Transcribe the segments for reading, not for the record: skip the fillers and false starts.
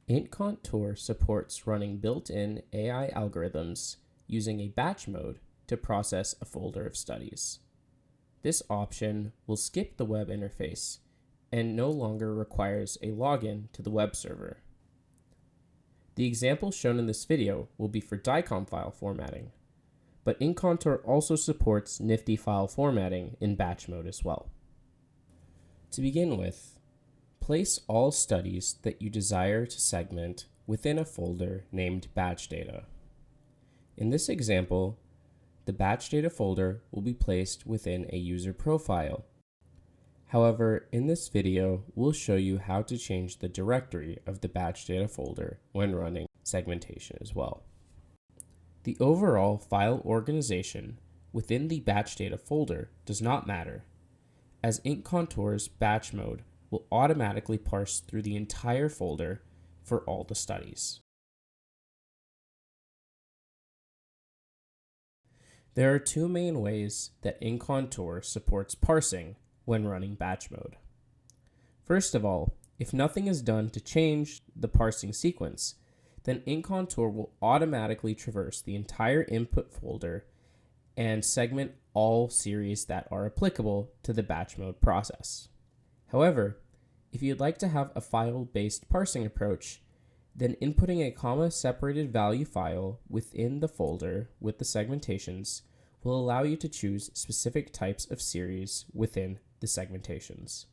INTContour supports running built-in AI algorithms using a batch mode to process a folder of studies. This option will skip the web interface and no longer requires a login to the web server. The example shown in this video will be for DICOM file formatting, but INTContour also supports Nifty file formatting in batch mode as well. To begin with, place all studies that you desire to segment within a folder named batch data. In this example, the batch data folder will be placed within a user profile. However, in this video, we'll show you how to change the directory of the batch data folder when running segmentation as well. The overall file organization within the batch data folder does not matter, as INTContour's batch mode will automatically parse through the entire folder for all the studies. There are two main ways that INTContour supports parsing when running batch mode. First of all, if nothing is done to change the parsing sequence, then INTContour will automatically traverse the entire input folder and segment all series that are applicable to the batch mode process. However, if you'd like to have a file-based parsing approach, then inputting a comma-separated value file within the folder with the segmentations will allow you to choose specific types of series within the segmentations.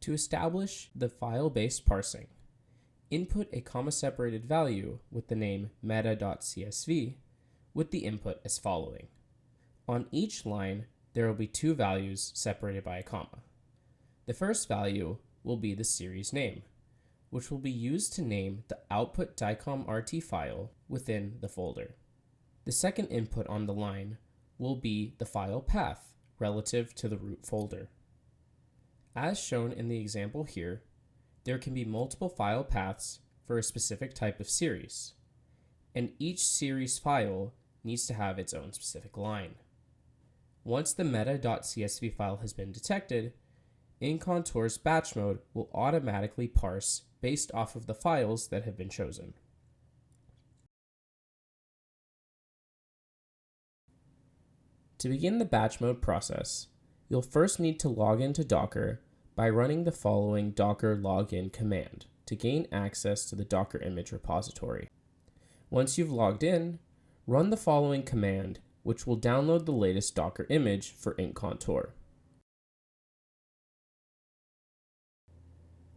To establish the file-based parsing, input a comma-separated value with the name meta.csv with the input as following. On each line, there will be two values separated by a comma. The first value will be the series name, which will be used to name the output DICOM RT file within the folder. The second input on the line will be the file path relative to the root folder. As shown in the example here, there can be multiple file paths for a specific type of series, and each series file needs to have its own specific line. Once the meta.csv file has been detected, INTContour's batch mode will automatically parse based off of the files that have been chosen. To begin the batch mode process, you'll first need to log into Docker by running the following docker login command to gain access to the Docker image repository. Once you've logged in, run the following command, which will download the latest Docker image for INTContour.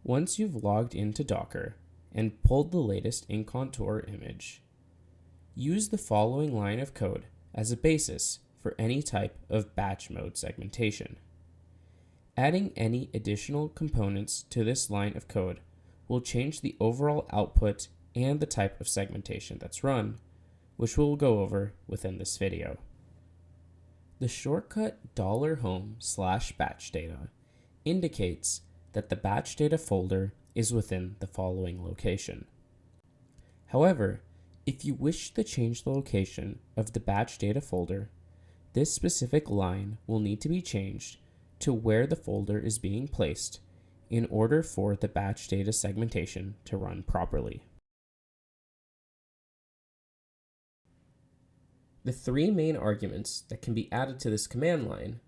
Once you've logged into Docker and pulled the latest INTContour image, use the following line of code as a basis for any type of batch mode segmentation. Adding any additional components to this line of code will change the overall output and the type of segmentation that's run, which we'll go over within this video. The shortcut $home/batch data indicates that the batch data folder is within the following location. However, if you wish to change the location of the batch data folder, this specific line will need to be changed to where the folder is being placed in order for the batch data segmentation to run properly. The three main arguments that can be added to this command line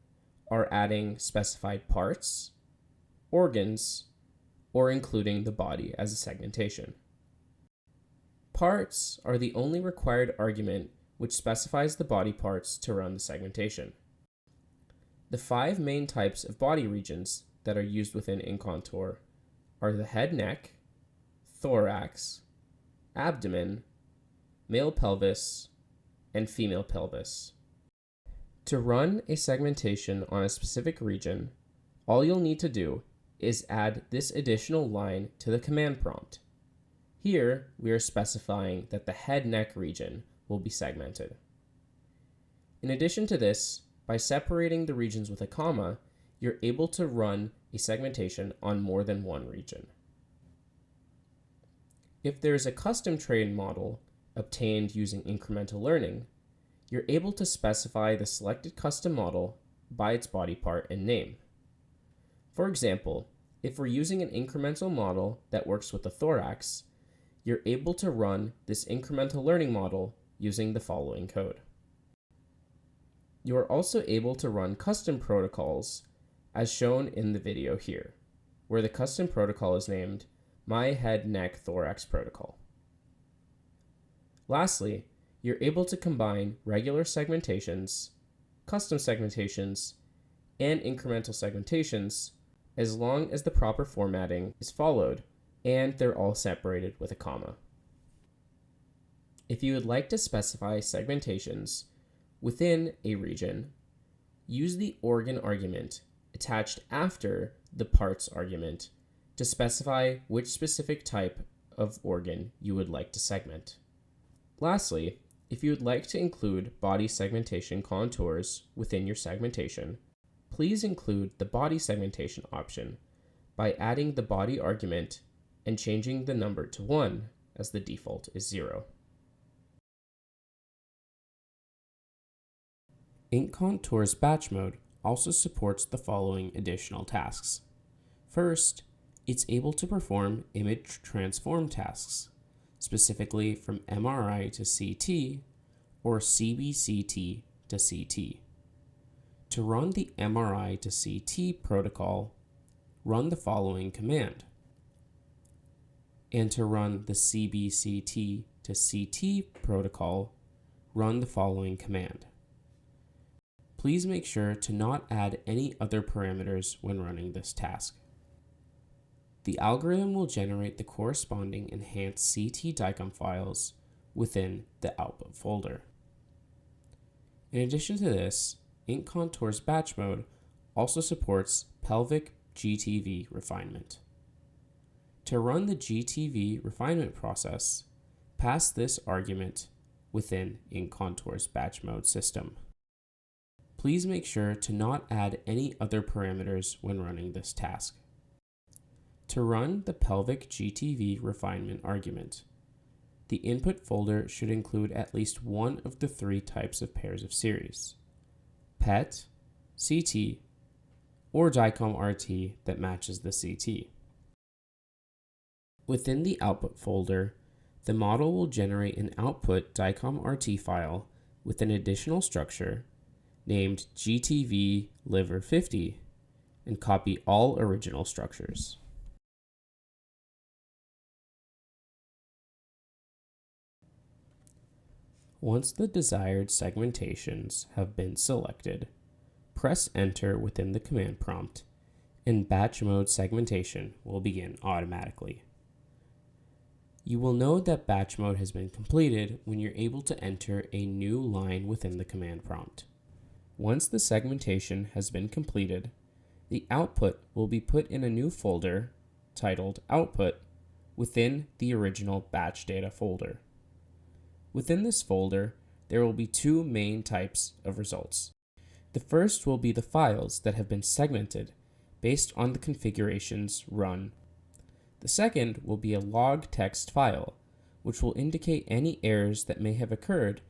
are adding specified parts, organs, or including the body as a segmentation. Parts are the only required argument which specifies the body parts to run the segmentation. The five main types of body regions that are used within INTContour are the head neck, thorax, abdomen, male pelvis, and female pelvis. To run a segmentation on a specific region, all you'll need to do is add this additional line to the command prompt. Here, we are specifying that the head-neck region will be segmented. In addition to this, by separating the regions with a comma, you're able to run a segmentation on more than one region. If there is a custom trained model obtained using incremental learning, you're able to specify the selected custom model by its body part and name. For example, If we're using an incremental model that works with the thorax, you're able to run this incremental learning model using the following code. You are also able to run custom protocols as shown in the video here, where the custom protocol is named My Head Neck Thorax Protocol. Lastly, you're able to combine regular segmentations, custom segmentations, and incremental segmentations as long as the proper formatting is followed and they're all separated with a comma. If you would like to specify segmentations within a region, use the organ argument attached after the parts argument to specify which specific type of organ you would like to segment. Lastly, if you would like to include body segmentation contours within your segmentation, please include the body segmentation option by adding the body argument and changing the number to 1 as the default is 0. INTContour's batch mode also supports the following additional tasks. First, it's able to perform image transform tasks, specifically from MRI to CT or CBCT to CT. To run the MRI to CT protocol, run the following command. And to run the CBCT to CT protocol, run the following command. Please make sure to not add any other parameters when running this task. The algorithm will generate the corresponding enhanced CT DICOM files within the output folder. In addition to this, INTContour's batch mode also supports pelvic GTV refinement. To run the GTV refinement process, pass this argument within INTContour's batch mode system. Please make sure to not add any other parameters when running this task. To run the pelvic GTV refinement argument, the input folder should include at least one of the 3 types of pairs of series: PET, CT, or DICOM RT that matches the CT. Within the output folder, the model will generate an output DICOM RT file with an additional structure named GTV liver 50 and copy all original structures. Once the desired segmentations have been selected, press enter within the command prompt and batch mode segmentation will begin automatically. You will know that batch mode has been completed when you're able to enter a new line within the command prompt. Once the segmentation has been completed, the output will be put in a new folder titled Output within the original batch data folder. Within this folder, there will be 2 main types of results. The first will be the files that have been segmented based on the configurations run. The second will be a log text file, which will indicate any errors that may have occurred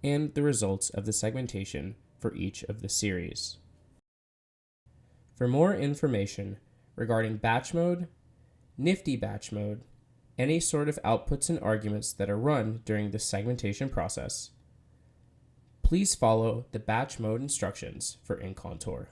and the results of the segmentation for each of the series. For more information regarding batch mode, nifty batch mode, any sort of outputs and arguments that are run during the segmentation process, please follow the batch mode instructions for INTContour.